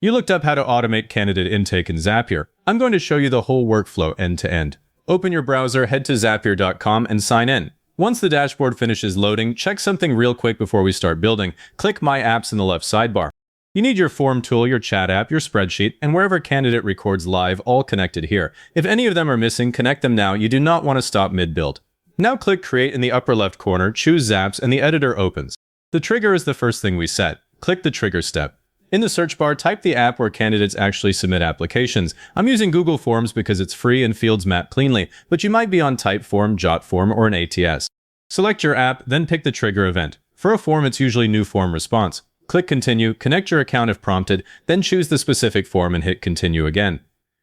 You looked up how to automate candidate intake in Zapier. I'm going to show you the whole workflow end to end. Open your browser, head to zapier.com and sign in. Once the dashboard finishes loading, check something real quick before we start building. Click My Apps in the left sidebar. You need your form tool, your chat app, your spreadsheet, and wherever candidate records live, all connected here. If any of them are missing, connect them now. You do not want to stop mid-build. Now click Create in the upper left corner, choose Zaps, and the editor opens. The trigger is the first thing we set. Click the trigger step. In the search bar, type the app where candidates actually submit applications. I'm using Google Forms because it's free and fields map cleanly, but you might be on Typeform, Jotform, or an ATS. Select your app, then pick the trigger event. For a form, it's usually new form response. Click Continue, connect your account if prompted, then choose the specific form and hit Continue again.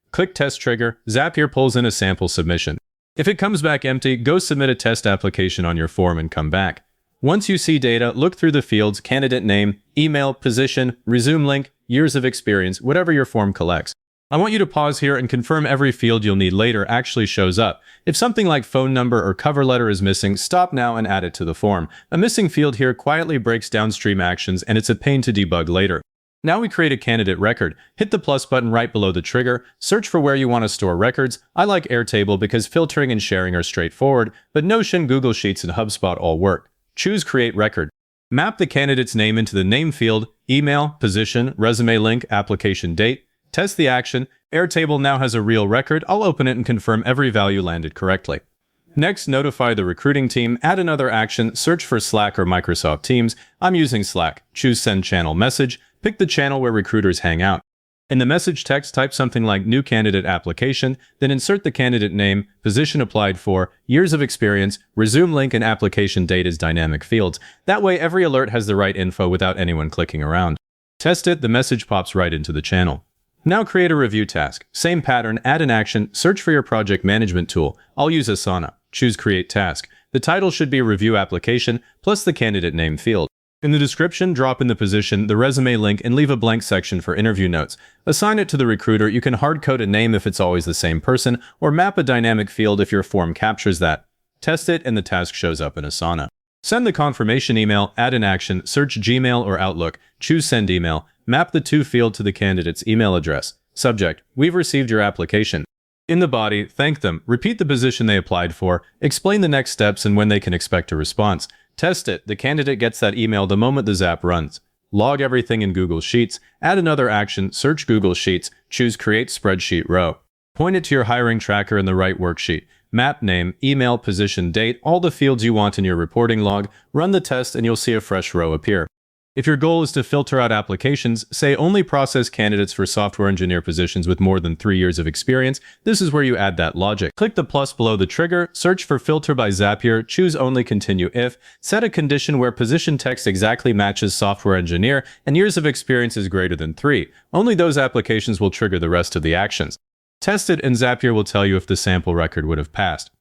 Click Test Trigger. Zapier pulls in a sample submission. If it comes back empty, go submit a test application on your form and come back. Once you see data, look through the fields, candidate name, email, position, resume link, years of experience, whatever your form collects. I want you to pause here and confirm every field you'll need later actually shows up. If something like phone number or cover letter is missing, stop now and add it to the form. A missing field here quietly breaks downstream actions and it's a pain to debug later. Now we create a candidate record. Hit the plus button right below the trigger. Search for where you want to store records. I like Airtable because filtering and sharing are straightforward, but Notion, Google Sheets, and HubSpot all work. Choose Create Record. Map the candidate's name into the name field, email, position, resume link, application date. Test the action. Airtable now has a real record. I'll open it and confirm every value landed correctly. Next, notify the recruiting team. Add another action. Search for Slack or Microsoft Teams. I'm using Slack. Choose Send Channel Message. Pick the channel where recruiters hang out. In the message text, type something like New Candidate Application, then insert the candidate name, position applied for, years of experience, resume link, and application date as dynamic fields. That way, every alert has the right info without anyone clicking around. Test it, the message pops right into the channel. Now create a review task. Same pattern, add an action, search for your project management tool. I'll use Asana. Choose Create Task. The title should be Review Application, plus the candidate name field. In the description, drop in the position, the resume link, and leave a blank section for interview notes. Assign it to the recruiter. You can hard-code a name if it's always the same person, or map a dynamic field if your form captures that. Test it, and the task shows up in Asana. Send the confirmation email, add an action, search Gmail or Outlook, choose Send Email, map the to field to the candidate's email address. Subject: We've received your application. In the body, thank them, repeat the position they applied for, explain the next steps and when they can expect a response. Test it. The candidate gets that email the moment the Zap runs. Log everything in Google Sheets. Add another action. Search Google Sheets. Choose Create Spreadsheet Row. Point it to your hiring tracker in the right worksheet. Map name, email, position, date, all the fields you want in your reporting log. Run the test and you'll see a fresh row appear. If your goal is to filter out applications, say only process candidates for software engineer positions with more than 3 years of experience, this is where you add that logic. Click the plus below the trigger, search for Filter by Zapier, choose Only Continue If, set a condition where position text exactly matches software engineer and years of experience is greater than 3. Only those applications will trigger the rest of the actions. Test it and Zapier will tell you if the sample record would have passed.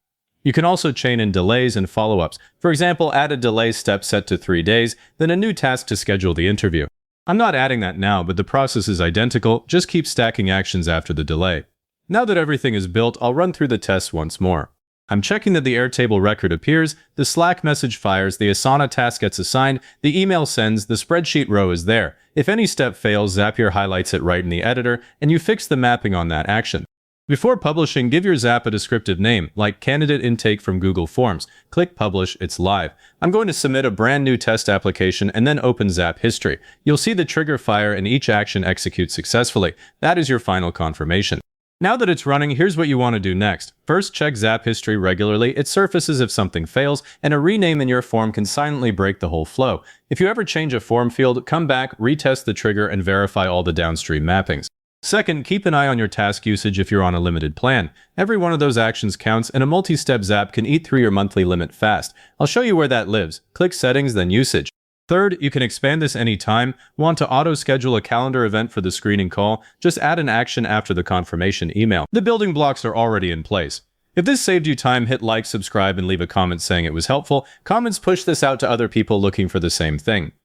You can also chain in delays and follow-ups. For example, add a delay step set to 3 days, then a new task to schedule the interview. I'm not adding that now, but the process is identical. Just keep stacking actions after the delay. Now that everything is built, I'll run through the tests once more. I'm checking that the Airtable record appears, the Slack message fires, the Asana task gets assigned, the email sends, the spreadsheet row is there. If any step fails, Zapier highlights it right in the editor, and you fix the mapping on that action. Before publishing, give your Zap a descriptive name, like Candidate Intake from Google Forms. Click Publish, it's live. I'm going to submit a brand new test application and then open Zap History. You'll see the trigger fire and each action executes successfully. That is your final confirmation. Now that it's running, here's what you want to do next. First, check Zap History regularly. It surfaces if something fails, and a rename in your form can silently break the whole flow. If you ever change a form field, come back, retest the trigger, and verify all the downstream mappings. Second, keep an eye on your task usage if you're on a limited plan. Every one of those actions counts, and a multi-step Zap can eat through your monthly limit fast. I'll show you where that lives. Click Settings, then Usage. Third, you can expand this anytime. Want to auto-schedule a calendar event for the screening call? Just add an action after the confirmation email. The building blocks are already in place. If this saved you time, hit like, subscribe, and leave a comment saying it was helpful. Comments push this out to other people looking for the same thing.